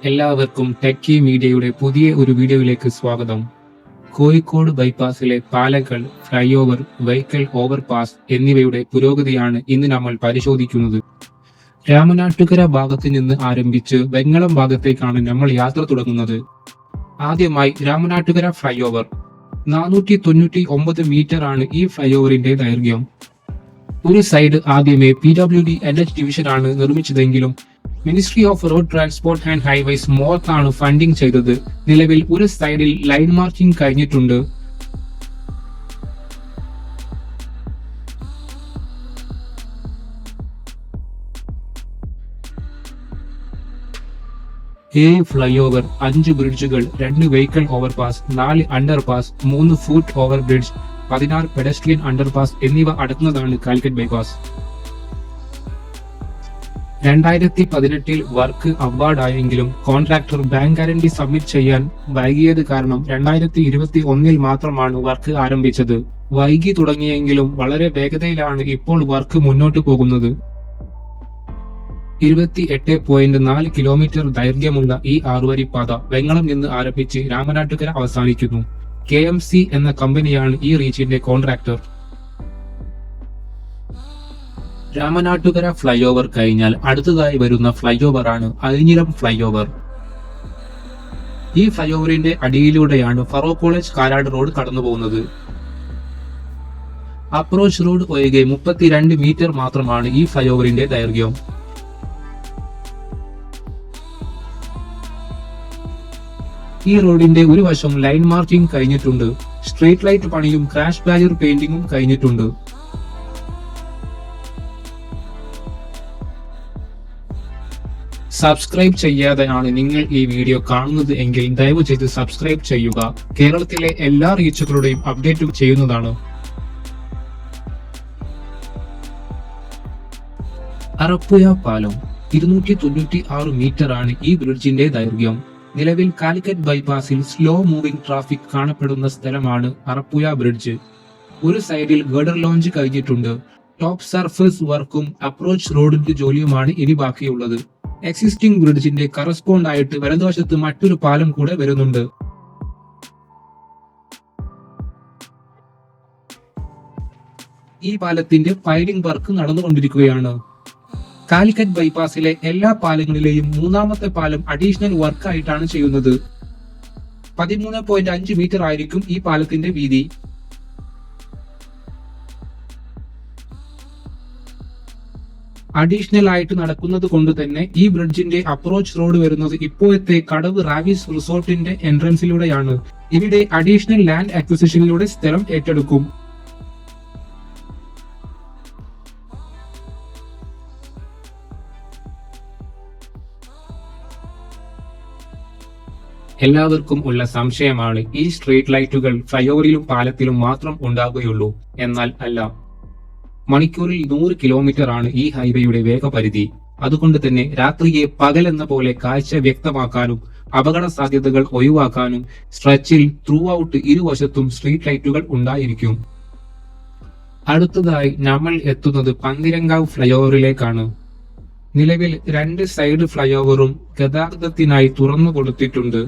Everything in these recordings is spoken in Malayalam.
എല്ലാവർക്കും ടെക്കി മീഡിയയുടെ പുതിയ ഒരു വീഡിയോയിലേക്ക് സ്വാഗതം. കോഴിക്കോട് ബൈപ്പാസിലെ പാലങ്ങൾ, ഫ്ലൈ ഓവർ, വെഹിക്കിൾ ഓവർപാസ് എന്നിവയുടെ പുരോഗതിയാണ് ഇന്ന് നമ്മൾ പരിശോധിക്കുന്നത്. രാമനാട്ടുകര ഭാഗത്ത് നിന്ന് ആരംഭിച്ച് വെങ്ങളം ഭാഗത്തേക്കാണ് നമ്മൾ യാത്ര തുടങ്ങുന്നത്. ആദ്യമായി രാമനാട്ടുകര ഫ്ലൈ ഓവർ 499 മീറ്റർ ആണ് ഈ ഫ്ലൈ ഓവറിന്റെ ദൈർഘ്യം. ഒരു സൈഡ് ആദ്യമേ PWD NH ഡിവിഷനാണ് നിർമ്മിച്ചതെങ്കിലും ministry of road transport and highways മോർത്താണ് ഫണ്ടിംഗ് ചെയ്തത്. നിലവിൽ ഒരു സൈഡിൽ ലൈൻ മാർക്കിംഗ് കഴിഞ്ഞിട്ടുണ്ട്. ഫ്ലൈ ഓവർ, 5 ബ്രിഡ്ജുകൾ, 2 vehicle overpass, 4 underpass, 3 foot over bridge, 16 pedestrian underpass എന്നിവ അടങ്ങുന്നതാണ് കാലിക്കറ്റ് ബൈപ്പാസ്. 2018 വർക്ക് അവാർഡായെങ്കിലും കോൺട്രാക്ടർ ബാങ്ക് ഗ്യാരണ്ടി സബ്മിറ്റ് ചെയ്യാൻ വൈകിയത് കാരണം 2021 മാത്രമാണ് വർക്ക് ആരംഭിച്ചത്. വൈകി തുടങ്ങിയെങ്കിലും വളരെ വേഗതയിലാണ് ഇപ്പോൾ വർക്ക് മുന്നോട്ട് പോകുന്നത്. 28.4 കിലോമീറ്റർ ദൈർഘ്യമുള്ള ഈ 6-വരി പാത വെങ്ങളം നിന്ന് ആരംഭിച്ച് രാമനാട്ടുകര അവസാനിക്കുന്നു. KMC എന്ന കമ്പനിയാണ് ഈ റീച്ചിന്റെ കോൺട്രാക്ടർ. രാമനാട്ടുകര ഫ്ലൈ ഓവർ കഴിഞ്ഞാൽ അടുത്തതായി വരുന്ന ഫ്ലൈ ഓവറാണ് അഴിഞ്ഞിലം ഫ്ലൈ ഓവർ. ഈ ഫ്ലൈ ഓവറിന്റെ അടിയിലൂടെയാണ് ഫറൂഖ് കോളേജ് കാരാട് റോഡ് കടന്നു പോകുന്നത്. അപ്രോച്ച് റോഡ് ഒഴികെ 32 മീറ്റർ മാത്രമാണ് ഈ ഫ്ലൈ ഓവറിന്റെ ദൈർഘ്യം. ഈ റോഡിന്റെ ഒരു വശം ലൈൻ മാർക്കിംഗ് കഴിഞ്ഞിട്ടുണ്ട്. സ്ട്രീറ്റ് ലൈറ്റ് പണിയും ക്രാഷ് ബാരിയർ പെയിന്റിംഗും കഴിഞ്ഞിട്ടുണ്ട്. സബ്സ്ക്രൈബ് ചെയ്യാതെയാണ് നിങ്ങൾ ഈ വീഡിയോ കാണുന്നത് എങ്കിൽ ദയവ് ചെയ്ത് സബ്സ്ക്രൈബ് ചെയ്യുക. കേരളത്തിലെ എല്ലാ റീച്ചുകളുടെയും അപ്ഡേറ്റ് ചെയ്യുന്നതാണ്. അറപ്പുഴ പാലം 296 മീറ്റർ ആണ് ഈ ബ്രിഡ്ജിന്റെ ദൈർഘ്യം. നിലവിൽ കാലിക്കറ്റ് ബൈപ്പാസിൽ സ്ലോ മൂവിംഗ് ട്രാഫിക് കാണപ്പെടുന്ന സ്ഥലമാണ് അറപ്പുഴ ബ്രിഡ്ജ്. ഒരു സൈഡിൽ ഗഡർ ലോഞ്ച് കഴിഞ്ഞിട്ടുണ്ട്. ടോപ്പ് സർഫേസ് വർക്കും അപ്രോച്ച് റോഡിന്റെ ജോലിയുമാണ് ഇനി ബാക്കിയുള്ളത്. എക്സിസ്റ്റിംഗ് ബ്രിഡ്ജിന്റെ കറസ്പോണ്ട് ആയിട്ട് വലതുവശത്ത് മറ്റൊരു പാലം കൂടെ വരുന്നുണ്ട്. ഈ പാലത്തിന്റെ പൈലിംഗ് വർക്ക് നടന്നുകൊണ്ടിരിക്കുകയാണ്. കാലിക്കറ്റ് ബൈപ്പാസിലെ എല്ലാ പാലങ്ങളിലെയും മൂന്നാമത്തെ പാലം അഡീഷണൽ വർക്ക് ആയിട്ടാണ് ചെയ്യുന്നത്. 13.5 മീറ്റർ ആയിരിക്കും ഈ പാലത്തിന്റെ വീതി. അഡീഷണൽ ആയിട്ട് നടക്കുന്നത് കൊണ്ട് തന്നെ ഈ ബ്രിഡ്ജിന്റെ അപ്രോച്ച് റോഡ് വരുന്നത് ഇപ്പോഴത്തെ കടവ് റാവിസ് റിസോർട്ടിന്റെ എൻട്രൻസിലൂടെയാണ്. ഇവിടെ അഡീഷണൽ ലാൻഡ് അക്വിസിഷനിലൂടെ സ്ഥലം ഏറ്റെടുക്കും. എല്ലാവർക്കും ഉള്ള സംശയമാണ്, ഈ സ്ട്രീറ്റ് ലൈറ്റുകൾ ഫ്ലൈ ഓവറിലും പാലത്തിലും മാത്രം ഉണ്ടാകുകയുള്ളൂ. എന്നാൽ അല്ല. മണിക്കൂറിൽ 100 കിലോമീറ്റർ ആണ് ഈ ഹൈവേയുടെ വേഗപരിധി. അതുകൊണ്ട് തന്നെ രാത്രിയെ പകലെന്ന പോലെ കാഴ്ച വ്യക്തമാക്കാനും അപകട സാധ്യതകൾ ഒഴിവാക്കാനും സ്ട്രെച്ചിൽ ത്രൂ ഔട്ട് ഇരുവശത്തും സ്ട്രീറ്റ് ലൈറ്റുകൾ ഉണ്ടായിരിക്കും. അടുത്തതായി നമ്മൾ എത്തുന്നത് പന്തിരങ്കാവ് ഫ്ലൈ ഓവറിലേക്കാണ്. നിലവിൽ 2 സൈഡ് ഫ്ലൈ ഓവറും ഗതാഗതത്തിനായി തുറന്നു കൊടുത്തിട്ടുണ്ട്.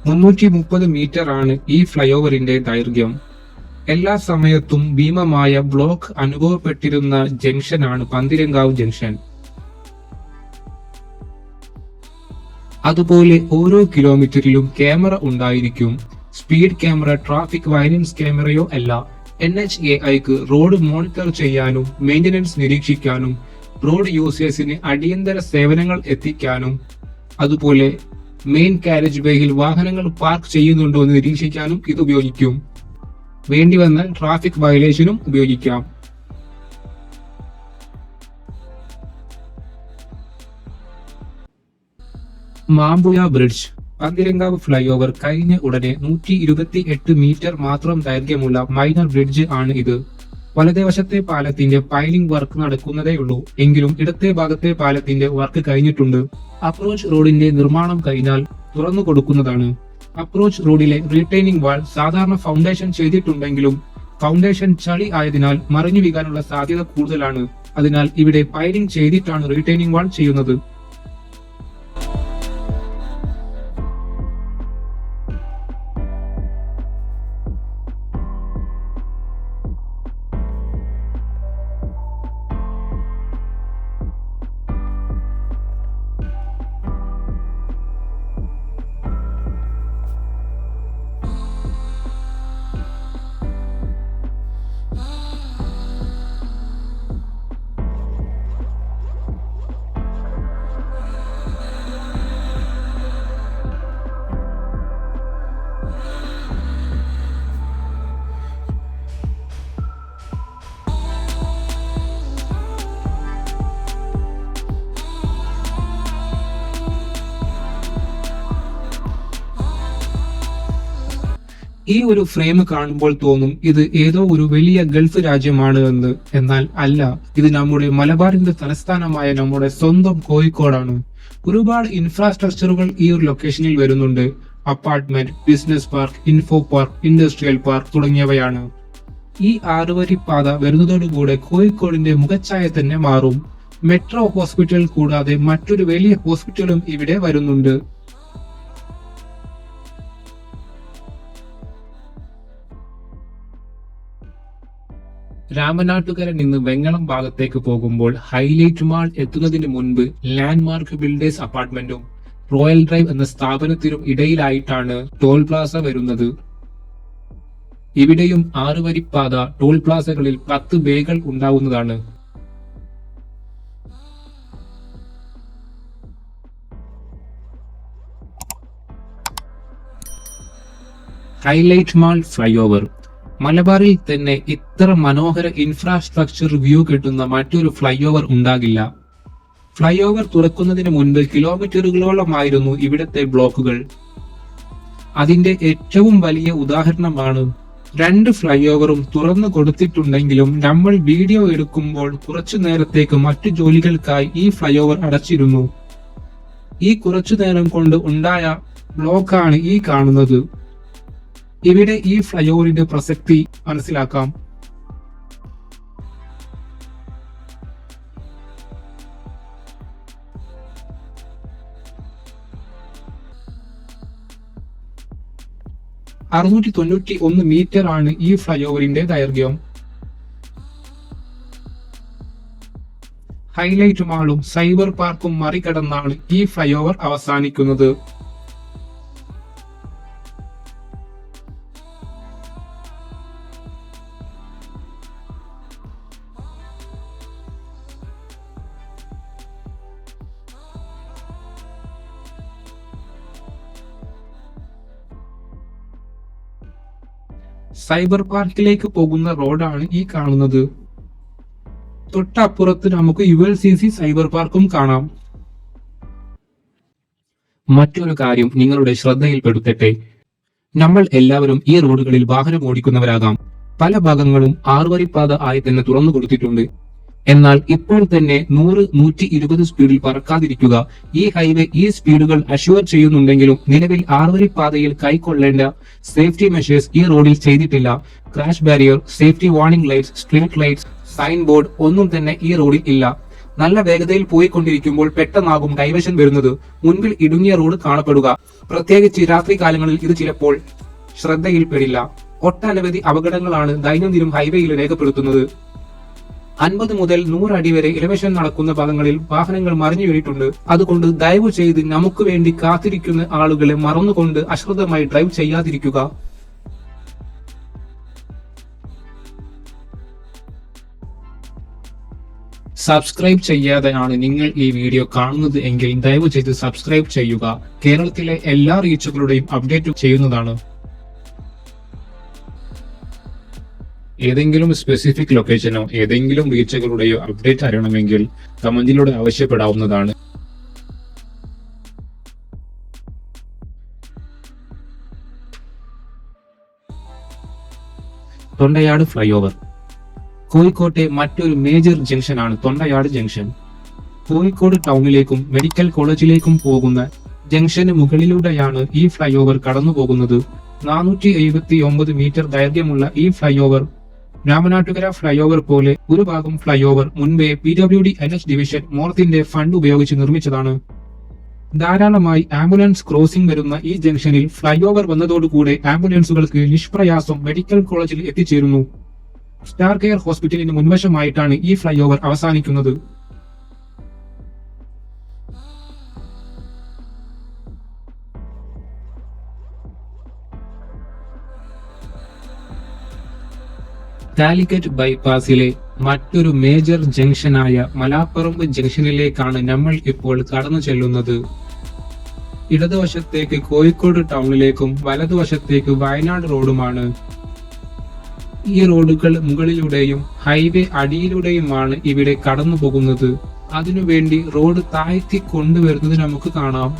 330 മീറ്റർ ആണ് ഈ ഫ്ലൈ ഓവറിന്റെ ദൈർഘ്യം. എല്ലാ സമയത്തും ഭീമമായ ബ്ലോക്ക് അനുഭവപ്പെട്ടിരുന്ന ജംഗ്ഷനാണ് പന്തിരങ്കാവ് ജംഗ്ഷൻ. അതുപോലെ ഓരോ കിലോമീറ്ററിലും ക്യാമറ ഉണ്ടായിരിക്കും. സ്പീഡ് ക്യാമറ, ട്രാഫിക് വയലൻസ് ക്യാമറയോ അല്ല. NHAIക്ക് റോഡ് മോണിറ്റർ ചെയ്യാനും മെയിന്റനൻസ് നിരീക്ഷിക്കാനും റോഡ് യൂസേഴ്സിന് അടിയന്തര സേവനങ്ങൾ എത്തിക്കാനും അതുപോലെ മെയിൻ കാരേജ് വേയിൽ വാഹനങ്ങൾ പാർക്ക് ചെയ്യുന്നുണ്ടോ എന്ന് നിരീക്ഷിക്കാനും ഇത് ഉപയോഗിക്കും. വേണ്ടി വന്നാൽ ട്രാഫിക് വയലേഷനും ഉപയോഗിക്കാം. Mampuzha bridge. Panthirankavu fly over കഴിഞ്ഞ ഉടനെ 128 മീറ്റർ മാത്രം ദൈർഘ്യമുള്ള മൈനർ ബ്രിഡ്ജ് ആണ് ഇത്. വലതേ വശത്തെ പാലത്തിന്റെ പൈലിംഗ് വർക്ക് നടക്കുന്നതേയുള്ളൂ. എങ്കിലും ഇടത്തെ ഭാഗത്തെ പാലത്തിന്റെ വർക്ക് കഴിഞ്ഞിട്ടുണ്ട്. അപ്രോച്ച് റോഡിന്റെ നിർമ്മാണം കഴിഞ്ഞാൽ തുറന്നു കൊടുക്കുന്നതാണ്. അപ്രോച്ച് റോഡിലെ റീറ്റെയിനിങ് വാൾ സാധാരണ ഫൗണ്ടേഷൻ ചെയ്തിട്ടുണ്ടെങ്കിലും ഫൗണ്ടേഷൻ ചളി ആയതിനാൽ മറിഞ്ഞു വീഴാനുള്ള സാധ്യത കൂടുതലാണ്. അതിനാൽ ഇവിടെ പൈലിംഗ് ചെയ്തിട്ടാണ് റീറ്റെയിനിങ് വാൾ ചെയ്യുന്നത്. ഈ ഒരു ഫ്രെയിം കാണുമ്പോൾ തോന്നും ഇത് ഏതോ ഒരു വലിയ ഗൾഫ് രാജ്യമാണ് എന്ന്. എന്നാൽ അല്ല, ഇത് നമ്മുടെ മലബാറിന്റെ തലസ്ഥാനമായ നമ്മുടെ സ്വന്തം കോഴിക്കോടാണ്. ഒരുപാട് ഇൻഫ്രാസ്ട്രക്ചറുകൾ ഈ ഒരു ലൊക്കേഷനിൽ വരുന്നുണ്ട്. Apartment, business park, info park, industrial park തുടങ്ങിയവയാണ്. ഈ 6 വരി പാത വരുന്നതോടുകൂടെ കോഴിക്കോടിന്റെ മുഖച്ഛായ തന്നെ മാറും. മെട്രോ ഹോസ്പിറ്റൽ കൂടാതെ മറ്റൊരു വലിയ ഹോസ്പിറ്റലും ഇവിടെ വരുന്നുണ്ട്. രാമനാട്ടുകര നിന്ന് വെങ്ങളം ഭാഗത്തേക്ക് പോകുമ്പോൾ ഹൈലൈറ്റ് മാൾ എത്തുന്നതിന് മുൻപ് ലാൻഡ്മാർക്ക് ബിൽഡേഴ്സ് അപ്പാർട്ട്മെന്റും റോയൽ ഡ്രൈവ് എന്ന സ്ഥാപനത്തിനും ഇടയിലായിട്ടാണ് ടോൾ പ്ലാസ വരുന്നത്. ഇവിടെയും 6 വരിപ്പാത ടോൾ പ്ലാസകളിൽ 10 ബേകൾ ഉണ്ടാവുന്നതാണ്. Highlight mall fly over. മലബാറിൽ തന്നെ ഇത്ര മനോഹര ഇൻഫ്രാസ്ട്രക്ചർ വ്യൂ കിട്ടുന്ന മറ്റൊരു ഫ്ലൈ ഓവർ ഉണ്ടാകില്ല. ഫ്ലൈ ഓവർ തുറക്കുന്നതിന് മുൻപ് കിലോമീറ്ററുകളോളമായിരുന്നു ഇവിടത്തെ ബ്ലോക്കുകൾ. അതിന്റെ ഏറ്റവും വലിയ ഉദാഹരണമാണ് 2 ഫ്ലൈ ഓവറും തുറന്നു കൊടുത്തിട്ടുണ്ടെങ്കിലും നമ്മൾ വീഡിയോ എടുക്കുമ്പോൾ കുറച്ചു നേരത്തേക്ക് മറ്റു ജോലികൾക്കായി ഈ ഫ്ലൈ ഓവർ അടച്ചിരുന്നു. ഈ കുറച്ചു നേരം കൊണ്ട് ഉണ്ടായ ബ്ലോക്കാണ് ഈ കാണുന്നത്. ഇവിടെ ഈ ഫ്ലൈ ഓവറിന്റെ പ്രസക്തി മനസ്സിലാക്കാം. മീറ്റർ ആണ് ഈ ഫ്ലൈ ഓവറിന്റെ ദൈർഘ്യം. ഹൈലൈറ്റ് മാളും സൈബർ പാർക്കും മറികടന്നാണ് ഈ ഫ്ലൈ ഓവർ അവസാനിക്കുന്നത്. സൈബർ പാർക്കിലേക്ക് പോകുന്ന റോഡാണ് ഈ കാണുന്നത്. തൊട്ടപ്പുറത്ത് നമുക്ക് ULCC സൈബർ പാർക്കും കാണാം. മറ്റൊരു കാര്യം നിങ്ങളുടെ ശ്രദ്ധയിൽപ്പെടുത്തട്ടെ. നമ്മൾ എല്ലാവരും ഈ റോഡുകളിൽ വാഹനം ഓടിക്കുന്നവരാകാം. പല ഭാഗങ്ങളും 6 വരിപ്പാത ആയി തന്നെ തുറന്നു കൊടുത്തിട്ടുണ്ട്. എന്നാൽ ഇപ്പോൾ തന്നെ 100-120 സ്പീഡിൽ പറക്കാതിരിക്കുക. ഈ ഹൈവേ ഈ സ്പീഡുകൾ അഷ്യൂർ ചെയ്യുന്നുണ്ടെങ്കിലും നിലവിൽ 6 വരിപ്പാതയിൽ കൈക്കൊള്ളേണ്ട സേഫ്റ്റി മെഷേഴ്സ് ഈ റോഡിൽ ചെയ്തിട്ടില്ല. Crash barrier, safety warning lights, street lights, sign board ഒന്നും തന്നെ ഈ റോഡിൽ ഇല്ല. നല്ല വേഗതയിൽ പോയിക്കൊണ്ടിരിക്കുമ്പോൾ പെട്ടെന്നാകും ഡൈവേഷൻ വരുന്നത്. മുൻപിൽ ഇടുങ്ങിയ റോഡ് കാണപ്പെടുക. പ്രത്യേകിച്ച് രാത്രി കാലങ്ങളിൽ ഇത് ചിലപ്പോൾ ശ്രദ്ധയിൽപ്പെടില്ല. ഒട്ടനവധി അപകടങ്ങളാണ് ദൈനംദിനം ഹൈവേയിൽ രേഖപ്പെടുത്തുന്നത്. 50 മുതൽ 100 അടി വരെ എലിവേഷൻ നടക്കുന്ന ഭാഗങ്ങളിൽ വാഹനങ്ങൾ മറിഞ്ഞു വീണിട്ടുണ്ട്. അതുകൊണ്ട് ദയവ് ചെയ്ത് നമുക്ക് വേണ്ടി കാത്തിരിക്കുന്ന ആളുകളെ മറന്നുകൊണ്ട് അശ്രദ്ധമായി ഡ്രൈവ് ചെയ്യാതിരിക്കുക. സബ്സ്ക്രൈബ് ചെയ്യാതെയാണ് നിങ്ങൾ ഈ വീഡിയോ കാണുന്നത് എങ്കിൽ ദയവ് ചെയ്ത് സബ്സ്ക്രൈബ് ചെയ്യുക. കേരളത്തിലെ എല്ലാ റീച്ചുകളുടെയും അപ്ഡേറ്റ് ചെയ്യുന്നതാണ്. ഏതെങ്കിലും സ്പെസിഫിക് ലൊക്കേഷനോ ഏതെങ്കിലും റീച്ചുകളുടെയോ അപ്ഡേറ്റ് അറിയണമെങ്കിൽ കമന്റിലൂടെ ആവശ്യപ്പെടാവുന്നതാണ്. Thondayad flyover. കോഴിക്കോട്ടെ മറ്റൊരു മേജർ ജംഗ്ഷനാണ് തൊണ്ടയാട് ജംഗ്ഷൻ. കോഴിക്കോട് ടൗണിലേക്കും മെഡിക്കൽ കോളേജിലേക്കും പോകുന്ന ജംഗ്ഷന് മുകളിലൂടെയാണ് ഈ ഫ്ലൈ ഓവർ കടന്നു പോകുന്നത്. 479 മീറ്റർ ദൈർഘ്യമുള്ള ഈ fly over Ramanattukara fly over പോലെ ഒരു ഭാഗം ഫ്ലൈ ഓവർ മുൻപേ PWD NH ഡിവിഷൻ മോർത്തിന്റെ ഫണ്ട് ഉപയോഗിച്ച് നിർമ്മിച്ചതാണ്. ധാരാളമായി ആംബുലൻസ് ക്രോസിംഗ് വരുന്ന ഈ ജംഗ്ഷനിൽ ഫ്ലൈ ഓവർ വന്നതോടുകൂടെ ആംബുലൻസുകൾക്ക് നിഷ്പ്രയാസം മെഡിക്കൽ കോളേജിൽ എത്തിച്ചേരുന്നു. സ്റ്റാർ കെയർ ഹോസ്പിറ്റലിന് മുൻവശമായിട്ടാണ് ഈ ഫ്ലൈ ഓവർ അവസാനിക്കുന്നത്. കാലിക്കറ്റ് ബൈപ്പാസിലെ മറ്റൊരു മേജർ ജംഗ്ഷനായ മലാപ്പറമ്പ് ജംഗ്ഷനിലേക്കാണ് നമ്മൾ ഇപ്പോൾ കടന്നു ചെല്ലുന്നത്. ഇടതുവശത്തേക്ക് കോഴിക്കോട് ടൗണിലേക്കും വലതുവശത്തേക്ക് വയനാട് റോഡുമാണ്. ഈ റോഡുകൾ മുകളിലൂടെയും ഹൈവേ അടിയിലൂടെയുമാണ് ഇവിടെ കടന്നു പോകുന്നത്. അതിനുവേണ്ടി റോഡ് താഴ്ത്തി കൊണ്ടുവരുന്നത് നമുക്ക് കാണാം.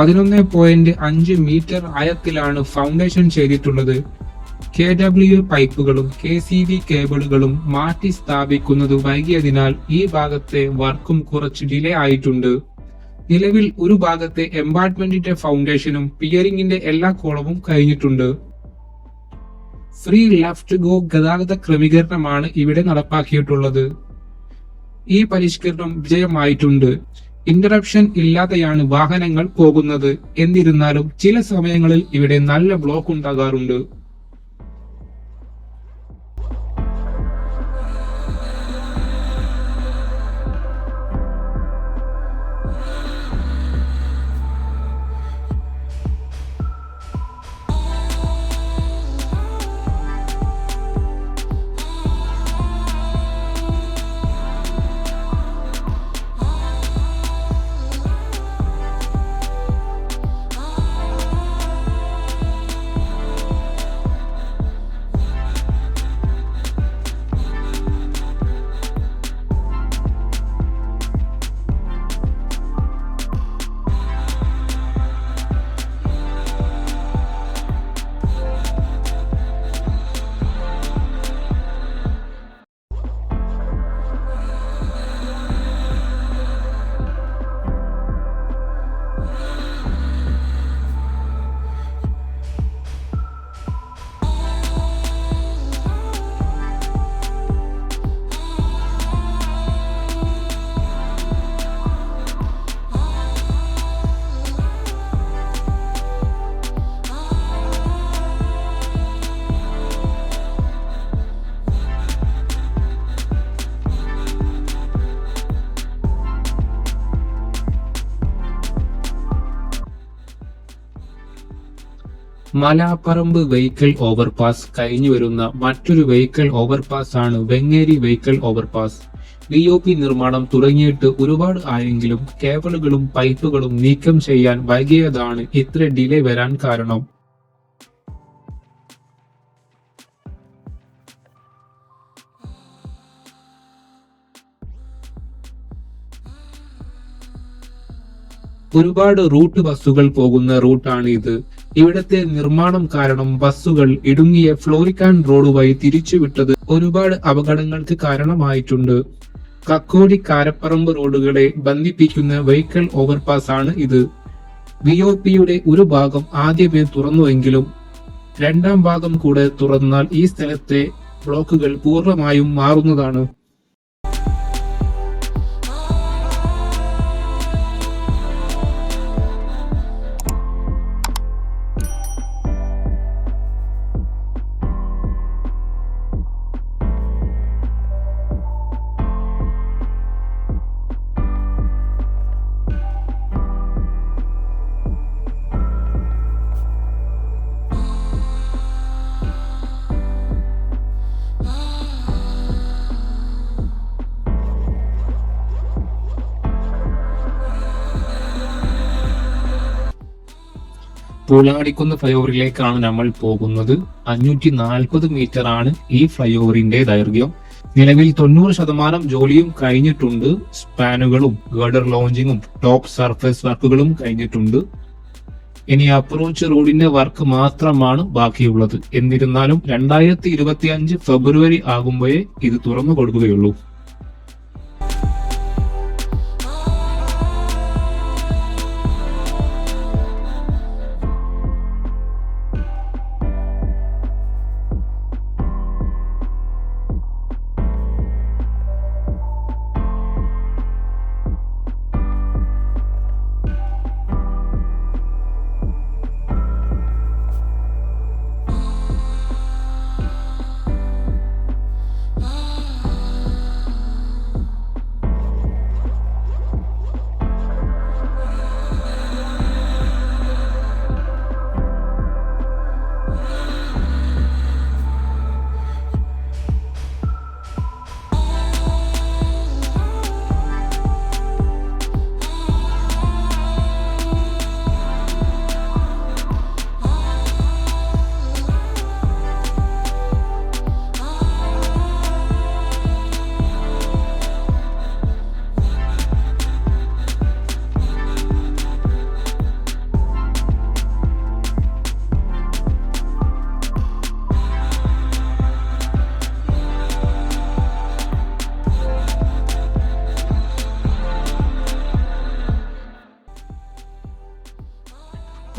11.5 മീറ്റർ ആഴത്തിലാണ് ഫൗണ്ടേഷൻ ചെയ്തിട്ടുള്ളത്. KW പൈപ്പുകളും KCB കേബിളുകളും മാറ്റി സ്ഥാപിക്കുന്നത് വൈകിയതിനാൽ ഈ ഭാഗത്തെ വർക്കും കുറച്ച് ഡിലേ ആയിട്ടുണ്ട്. നിലവിൽ ഒരു ഭാഗത്തെ എംബാർട്ട്മെന്റിന്റെ ഫൗണ്ടേഷനും പിയറിംഗിന്റെ എല്ലാ കോളവും കഴിഞ്ഞിട്ടുണ്ട്. ഫ്രീ ലെഫ്റ്റ് ഗോ ഗതാഗത ക്രമീകരണമാണ് ഇവിടെ നടപ്പാക്കിയിട്ടുള്ളത്. ഈ പരിഷ്കരണം വിജയമായിട്ടുണ്ട്. ഇന്ററപ്ഷൻ ഇല്ലാതെയാണ് വാഹനങ്ങൾ പോകുന്നത്. എന്നിരുന്നാലും ചില സമയങ്ങളിൽ ഇവിടെ നല്ല ബ്ലോക്ക് ഉണ്ടാകാറുണ്ട്. മലാപ്പറമ്പ് വെഹിക്കിൾ ഓവർപാസ് കഴിഞ്ഞു വരുന്ന മറ്റൊരു വെഹിക്കിൾ ഓവർപാസ് ആണ് വെങ്ങേരി വെഹിക്കിൾ ഓവർപാസ്. BOP നിർമ്മാണം തുടങ്ങിയിട്ട് ഒരുപാട് ആയെങ്കിലും കേബിളുകളും പൈപ്പുകളും നീക്കം ചെയ്യാൻ വൈകിയതാണ് ഇത്ര ഡിലേ വരാൻ കാരണം. ഒരുപാട് റൂട്ട് ബസ്സുകൾ പോകുന്ന റൂട്ടാണ് ഇത്. ഇവിടത്തെ നിർമ്മാണം കാരണം ബസ്സുകൾ ഇടുങ്ങിയ ഫ്ലോറിക്കാൻ റോഡ് വഴി തിരിച്ചുവിട്ടത് ഒരുപാട് അപകടങ്ങൾക്ക് കാരണമായിട്ടുണ്ട്. കക്കോടി കാരപ്പറമ്പ് റോഡുകളെ ബന്ധിപ്പിക്കുന്ന വെഹിക്കിൾ ഓവർപാസ് ആണ് ഇത്. BOPയുടെ ഒരു ഭാഗം ആദ്യമേ തുറന്നുവെങ്കിലും രണ്ടാം ഭാഗം കൂടെ തുറന്നാൽ ഈ സ്ഥലത്തെ ബ്ലോക്കുകൾ പൂർണ്ണമായും മാറുന്നതാണ്. പൂലാടിക്കുന്ന് ഫ്ലൈഓവറിലേക്കാണ് നമ്മൾ പോകുന്നത്. 540 മീറ്റർ ആണ് ഈ ഫ്ലൈഓവറിന്റെ ദൈർഘ്യം. നിലവിൽ 90% ജോലിയും കഴിഞ്ഞിട്ടുണ്ട്. സ്പാനുകളും ഗർഡർ ലോഞ്ചിങ്ങും ടോപ്പ് സർഫേസ് വർക്കുകളും കഴിഞ്ഞിട്ടുണ്ട്. ഇനി അപ്രോച്ച് റോഡിന്റെ വർക്ക് മാത്രമാണ് ബാക്കിയുള്ളത്. എന്നിരുന്നാലും 2025 ഫെബ്രുവരി ആകുമ്പോഴേ ഇത് തുറന്നു കൊടുക്കുകയുള്ളൂ.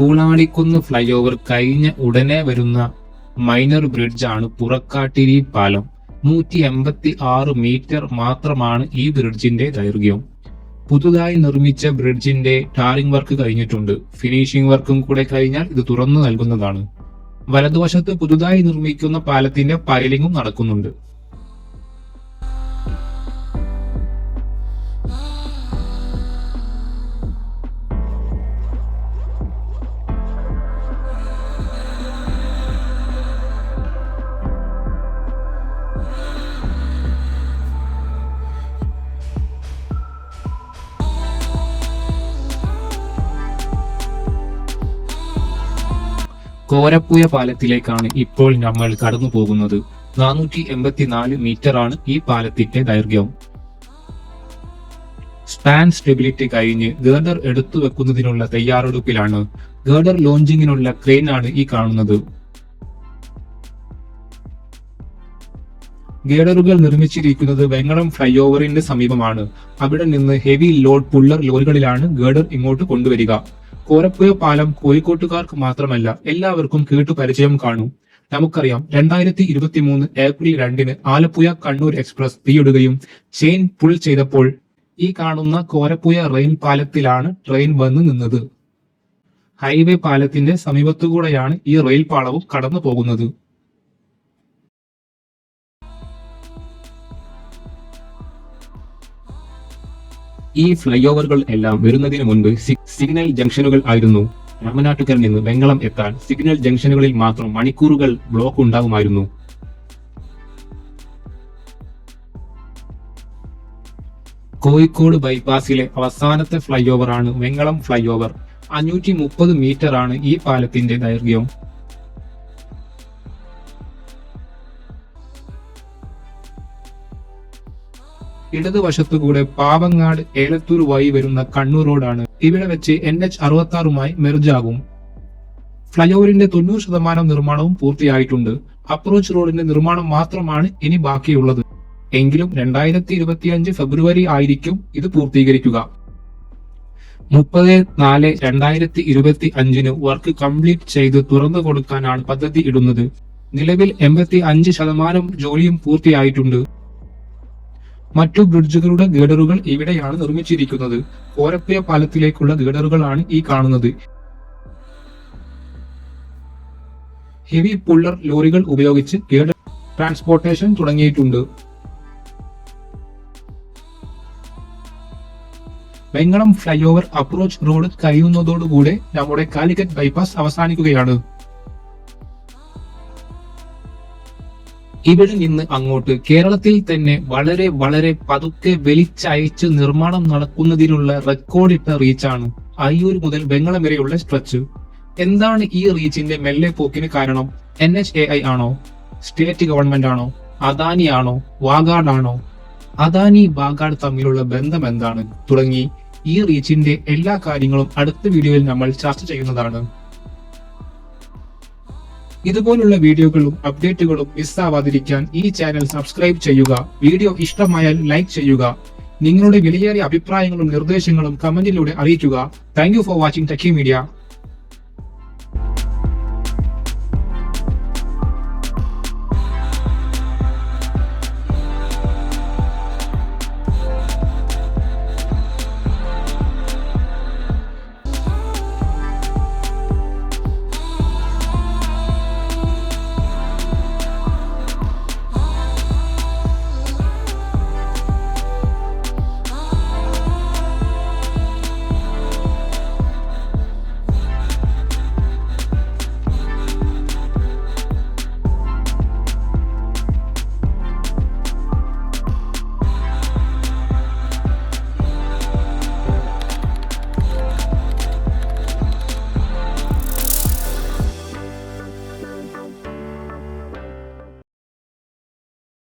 കൂളാടിക്കുന്ന് ഫ്ലൈ ഓവർ കഴിഞ്ഞ ഉടനെ വരുന്ന മൈനർ ബ്രിഡ്ജാണ് പുറക്കാട്ടിരി പാലം. 186 മീറ്റർ മാത്രമാണ് ഈ ബ്രിഡ്ജിന്റെ ദൈർഘ്യം. പുതുതായി നിർമ്മിച്ച ബ്രിഡ്ജിന്റെ ടാറിംഗ് വർക്ക് കഴിഞ്ഞിട്ടുണ്ട്. ഫിനിഷിംഗ് വർക്കും കൂടെ കഴിഞ്ഞാൽ ഇത് തുറന്നു നൽകുന്നതാണ്. വലതുവശത്ത് പുതുതായി നിർമ്മിക്കുന്ന പാലത്തിന്റെ പൈലിംഗും നടക്കുന്നുണ്ട്. കോരപ്പുയ പാലത്തിലേക്കാണ് ഇപ്പോൾ നമ്മൾ കടന്നു പോകുന്നത്. 484 മീറ്ററാണ് ഈ പാലത്തിന്റെ ദൈർഘ്യം. സ്പാൻ സ്റ്റെബിലിറ്റി കഴിഞ്ഞ് ഗേർഡർ എടുത്തു വെക്കുന്നതിനുള്ള തയ്യാറെടുപ്പിലാണ്. ഗേർഡർ ലോഞ്ചിങ്ങിനുള്ള ക്രെയിനാണ് ഈ കാണുന്നത്. ഗേഡറുകൾ നിർമ്മിച്ചിരിക്കുന്നത് വെങ്ങളം ഫ്ലൈ ഓവറിന്റെ സമീപമാണ്. അവിടെ നിന്ന് ഹെവി ലോഡ് പുള്ളർ ലോറികളിലാണ് ഗേർഡർ ഇങ്ങോട്ട് കൊണ്ടുവരിക. കോരപ്പുയ പാലം കോഴിക്കോട്ടുകാർക്ക് മാത്രമല്ല എല്ലാവർക്കും കേട്ടു പരിചയം കാണും. നമുക്കറിയാം 2023 ഏപ്രിൽ 2 ആലപ്പുഴ കണ്ണൂർ എക്സ്പ്രസ് തീയിടുകയും ചെയിൻ പുൾ ചെയ്തപ്പോൾ ഈ കാണുന്ന കോരപ്പുയ റെയിൽ പാലത്തിലാണ് ട്രെയിൻ വന്ന് നിന്നത്. ഹൈവേ പാലത്തിന്റെ സമീപത്തുകൂടെയാണ് ഈ റെയിൽ പാളവും കടന്നു പോകുന്നത്. ഈ ഫ്ലൈ ഓവറുകൾ എല്ലാം വരുന്നതിന് മുൻപ് സിഗ്നൽ ജംഗ്ഷനുകൾ ആയിരുന്നു. രാമനാട്ടുകരിൽ നിന്ന് വെങ്ങളം എത്താൻ സിഗ്നൽ ജംഗ്ഷനുകളിൽ മാത്രം മണിക്കൂറുകൾ ബ്ലോക്ക് ഉണ്ടാകുമായിരുന്നു. കോഴിക്കോട് ബൈപ്പാസിലെ അവസാനത്തെ ഫ്ലൈ ഓവറാണ് വെങ്ങളം ഫ്ലൈ ഓവർ. 530 മീറ്റർ ആണ് ഈ പാലത്തിന്റെ ദൈർഘ്യം. ഇടതുവശത്തുകൂടെ പാവങ്ങാട് ഏലത്തൂർ വഴി വരുന്ന കണ്ണൂർ റോഡാണ്. ഇവിടെ വെച്ച് NH 66 മെർജാകും. ഫ്ലൈ ഓവറിന്റെ 90% നിർമ്മാണവും പൂർത്തിയായിട്ടുണ്ട്. അപ്രോച്ച് റോഡിന്റെ നിർമ്മാണം മാത്രമാണ് ഇനി ബാക്കിയുള്ളത്. എങ്കിലും 2025 ഫെബ്രുവരി ആയിരിക്കും ഇത് പൂർത്തീകരിക്കുക. 30/4/2025 വർക്ക് കംപ്ലീറ്റ് ചെയ്ത് തുറന്നു കൊടുക്കാനാണ് പദ്ധതി ഇടുന്നത്. നിലവിൽ 85% ജോലിയും പൂർത്തിയായിട്ടുണ്ട്. മറ്റു ബ്രിഡ്ജുകളുടെ ഗേഡറുകൾ ഇവിടെയാണ് നിർമ്മിച്ചിരിക്കുന്നത്. കോരപ്പുയ പാലത്തിലേക്കുള്ള ഗേഡറുകളാണ് ഈ കാണുന്നത്. ഹെവി പുള്ളർ ലോറികൾ ഉപയോഗിച്ച് ഗേഡർ ട്രാൻസ്പോർട്ടേഷൻ തുടങ്ങിയിട്ടുണ്ട്. Vengalam flyover approach road കഴിയുന്നതോടുകൂടെ നമ്മുടെ കാലിക്കറ്റ് ബൈപ്പാസ് അവസാനിക്കുകയാണ്. ഇവിടെ നിന്ന് അങ്ങോട്ട് കേരളത്തിൽ തന്നെ വളരെ വളരെ പതുക്കെ വലിച്ചയച്ച് നിർമ്മാണം നടക്കുന്നതിനുള്ള റെക്കോർഡിട്ട റീച്ചാണ് അയ്യൂർ മുതൽ വെങ്ങളം വരെയുള്ള സ്ട്രെച്ച്. എന്താണ് ഈ റീച്ചിന്റെ മെല്ലെ പോക്കിന് കാരണം? NHAI ആണോ? സ്റ്റേറ്റ് ഗവൺമെന്റ് ആണോ? അദാനി ആണോ? വാഗാഡ് ആണോ? അദാനി വാഗാഡ് തമ്മിലുള്ള ബന്ധം എന്താണ്? തുടങ്ങി ഈ റീച്ചിന്റെ എല്ലാ കാര്യങ്ങളും അടുത്ത വീഡിയോയിൽ നമ്മൾ ചർച്ച ചെയ്യുന്നതാണ്. ഇതുപോലുള്ള വീഡിയോകളും അപ്ഡേറ്റുകളും മിസ്സാവാതിരിക്കാൻ ഈ ചാനൽ സബ്സ്ക്രൈബ് ചെയ്യുക. വീഡിയോ ഇഷ്ടമായാൽ ലൈക്ക് ചെയ്യുക. നിങ്ങളുടെ വിലയേറിയ അഭിപ്രായങ്ങളും നിർദ്ദേശങ്ങളും കമന്റിലൂടെ അറിയിക്കുക. Thank you for watching techie media.